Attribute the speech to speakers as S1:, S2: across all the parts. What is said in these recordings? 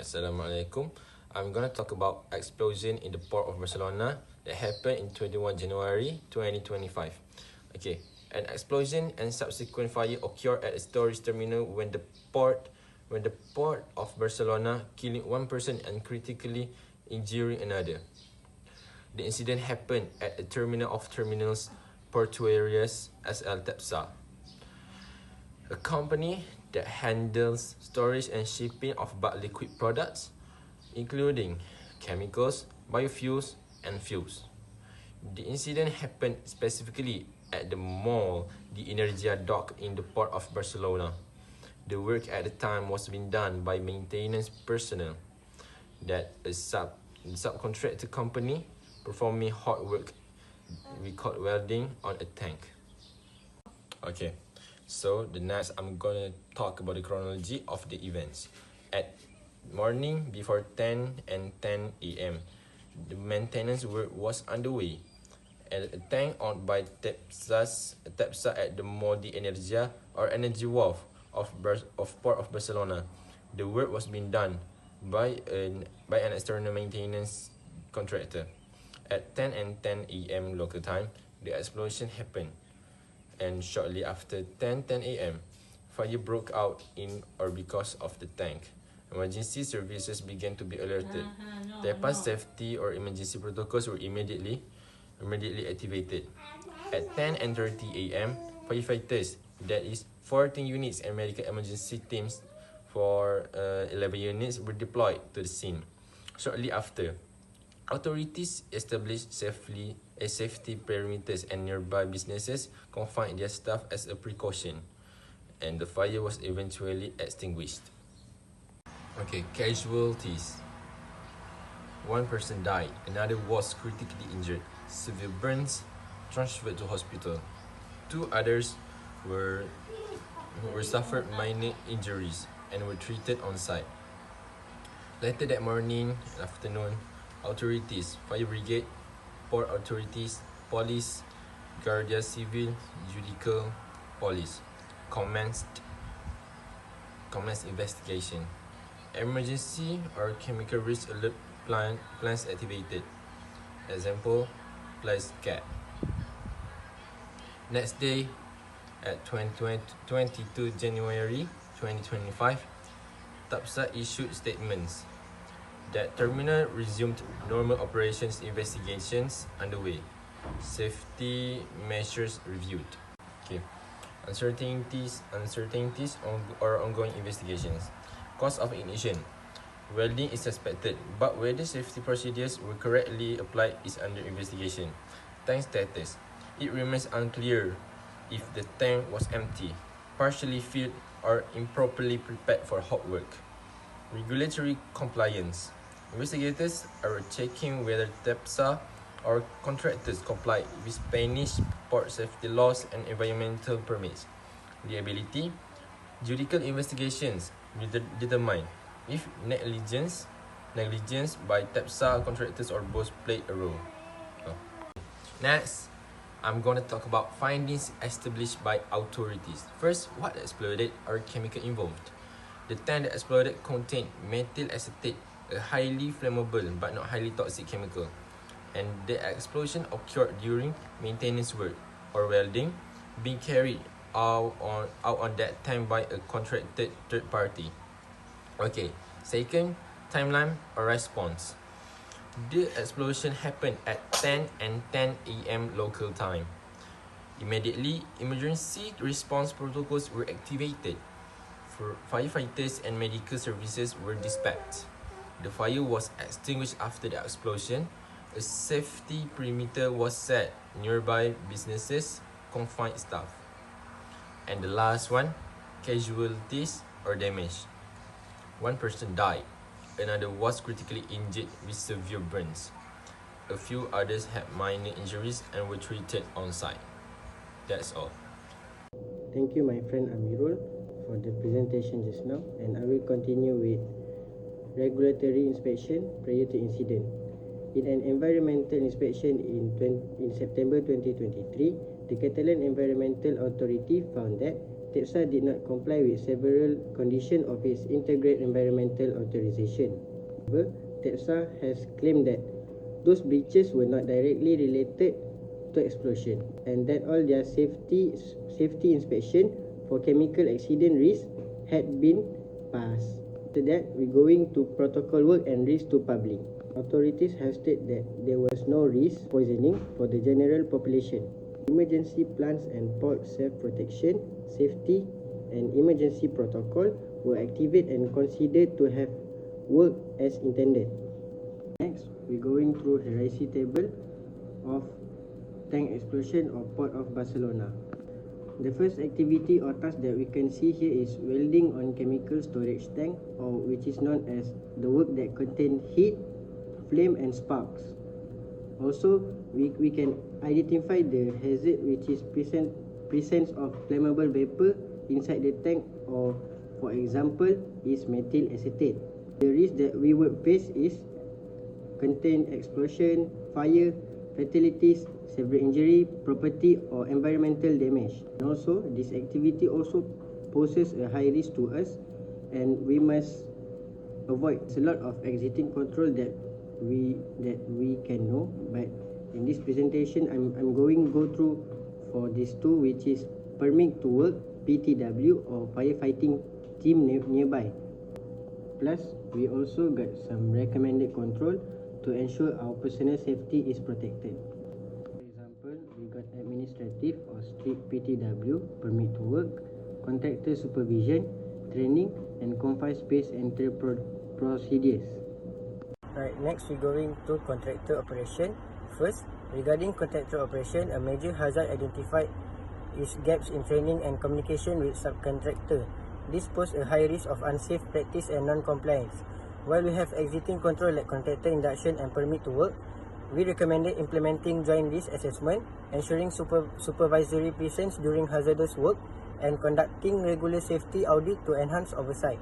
S1: Assalamualaikum. I'm going to talk about explosion in the port of Barcelona that happened in 21 January 2025. Okay, an explosion and subsequent fire occurred at a storage terminal when the port of Barcelona, killing one person and critically injuring another. The incident happened at a terminal of terminals portuarias SL Tepsa, a company that handles storage and shipping of bulk liquid products, including chemicals, biofuels, and fuels. The incident happened specifically at the mall De Energia dock in the port of Barcelona. The work at the time was being done by maintenance personnel, that a subcontractor company performing hot work we call welding on a tank. Okay, so the next I'm gonna talk about the chronology of the events. At morning before 10 and 10 a.m., the maintenance work was underway at a tank owned by Tepsa at the Mall de Energia or Energy Wharf of Port of Barcelona. The work was being done by an external maintenance contractor. At 10 and 10 a.m. local time, the explosion happened, and shortly after 10 a.m., fire broke out in or because of the tank. Emergency services began to be alerted. TEPA safety or emergency protocols were immediately activated. At 10 and 30 a.m., firefighters, that is 14 units and medical emergency teams for 11 units were deployed to the scene. Shortly after, authorities established safety perimeters and nearby businesses confined their staff as a precaution, and the fire was eventually extinguished. Okay, casualties. One person died, another was critically injured, severe burns, transferred to hospital. Two others were suffered minor injuries and were treated on site. Later that morning and afternoon, authorities, fire brigade, port authorities, police, Guardia Civil, judicial, police commenced investigation. Emergency or chemical risk alert plans activated. Example, place CAT. Next day, at 22 January 2025, TAPSA issued statements that terminal resumed normal operations, investigations underway, safety measures reviewed. Okay, uncertainties or ongoing investigations. Cause of ignition. Welding is suspected, but whether safety procedures were correctly applied is under investigation. Tank status. It remains unclear if the tank was empty, partially filled, or improperly prepared for hot work. Regulatory compliance. Investigators are checking whether TEPSA or contractors comply with Spanish port safety laws and environmental permits. Liability. Judicial investigations determine if negligence by TEPSA contractors or both played a role. Next, I'm going to talk about findings established by authorities. First, what exploded or chemical involved. The tank that exploded contained methyl acetate, a highly flammable but not highly toxic chemical, and the explosion occurred during maintenance work or welding being carried out on that time by a contracted third party. Okay, second, timeline or response. The explosion happened at 10 and 10 a.m. local time. Immediately, emergency response protocols were activated. Firefighters and medical services were dispatched. The fire was extinguished after the explosion. A safety perimeter was set. Nearby businesses confined staff. And the last one, casualties or damage. One person died. Another was critically injured with severe burns. A few others had minor injuries and were treated on site. That's all.
S2: Thank you, my friend Amirul, for the presentation just now, and I will continue with regulatory inspection prior to incident. In an environmental inspection in September 2023, The Catalan Environmental Authority found that TEPSA did not comply with several conditions of its integrated environmental authorization. However, TEPSA has claimed that those breaches were not directly related to explosion and that all their safety inspection for chemical accident risk had been passed. After that, we're going to protocol work and risk to public. Authorities have stated that there was no risk poisoning for the general population. Emergency plans and port self-protection, safety, and emergency protocol were activated and considered to have worked as intended. Next, we're going through hierarchy table of tank explosion or Port of Barcelona. The first activity or task that we can see here is welding on chemical storage tank, or which is known as the work that contain heat, flame, and sparks. Also, we can identify the hazard, which is presence of flammable vapor inside the tank, or for example is methyl acetate. The risk that we would face is contain explosion, fire, fatalities, severe injury, property or environmental damage. And also, this activity also poses a high risk to us, and we must avoid a lot of exiting control that we can know. But in this presentation, I'm going go through for these two, which is permit to work, PTW, or firefighting team nearby. Plus, we also got some recommended control to ensure our personal safety is protected. For example, we got administrative or strict PTW, permit to work, contractor supervision, training, and confined space entry procedures. Right, next we're going to contractor operation. First, regarding contractor operation, a major hazard identified is gaps in training and communication with subcontractor. This poses a high risk of unsafe practice and non-compliance. While we have exiting control like contractor induction and permit to work, we recommended implementing joint risk assessment, ensuring supervisory presence during hazardous work, and conducting regular safety audit to enhance oversight.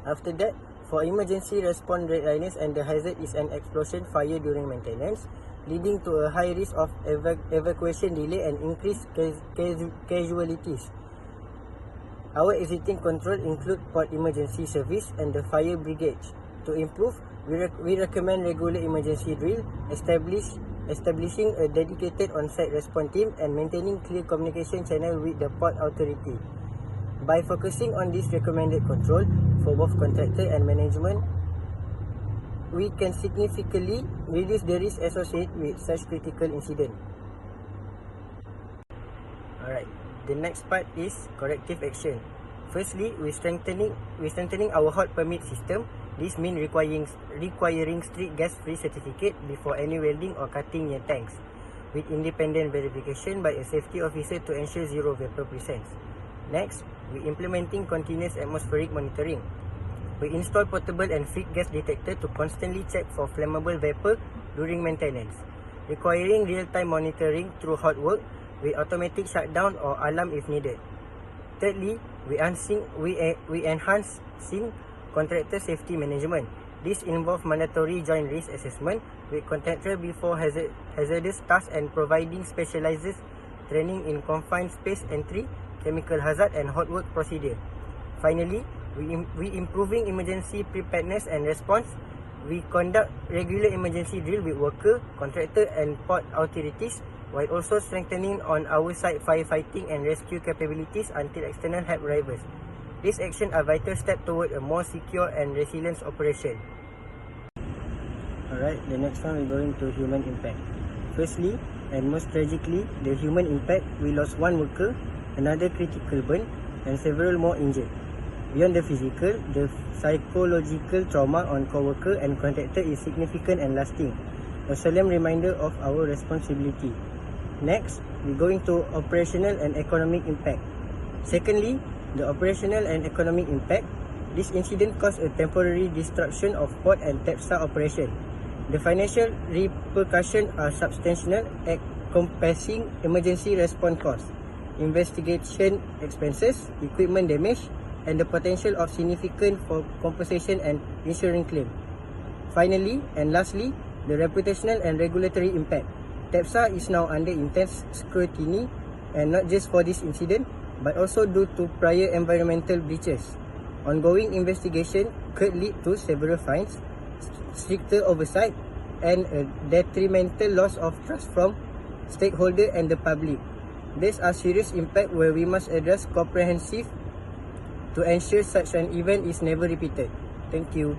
S2: After that, for emergency response readiness, and the hazard is an explosion fire during maintenance, leading to a high risk of evacuation delay and increased casualties. Our exiting control include port emergency service and the fire brigade. To improve, we recommend regular emergency drill, establishing a dedicated on-site response team, and maintaining clear communication channel with the port authority. By focusing on this recommended control for both contractor and management, we can significantly reduce the risk associated with such critical incident. Alright, the next part is corrective action. Firstly, we're strengthening our hot permit system. This means requiring strict gas-free certificate before any welding or cutting near tanks, with independent verification by a safety officer to ensure zero vapor presence. Next, we're implementing continuous atmospheric monitoring. We install portable and fixed gas detector to constantly check for flammable vapor during maintenance, requiring real-time monitoring through hot work with automatic shutdown or alarm if needed. Thirdly, we enhancing contractor safety management. This involves mandatory joint risk assessment with contractor before hazardous tasks and providing specialized training in confined space entry, chemical hazard, and hot work procedure. Finally, we improving emergency preparedness and response. We conduct regular emergency drill with worker, contractor, and port authorities, while also strengthening on our site firefighting and rescue capabilities until external help arrives. These actions are vital steps toward a more secure and resilient operation. Alright, the next one we're going to human impact. Firstly, and most tragically, the human impact, we lost one worker, another critical burn, and several more injured. Beyond the physical, the psychological trauma on co-worker and contractor is significant and lasting, a solemn reminder of our responsibility. Next, we're going to operational and economic impact. Secondly, the operational and economic impact. This incident caused a temporary disruption of port and TEPSA operation. The financial repercussions are substantial, encompassing emergency response costs, investigation expenses, equipment damage, and the potential of significant for compensation and insurance claim. Finally, and lastly, the reputational and regulatory impact. TEPSA is now under intense scrutiny, and not just for this incident, but also due to prior environmental breaches. Ongoing investigation could lead to several fines, stricter oversight, and a detrimental loss of trust from stakeholders and the public. These are serious impacts where we must address comprehensive to ensure such an event is never repeated. Thank you.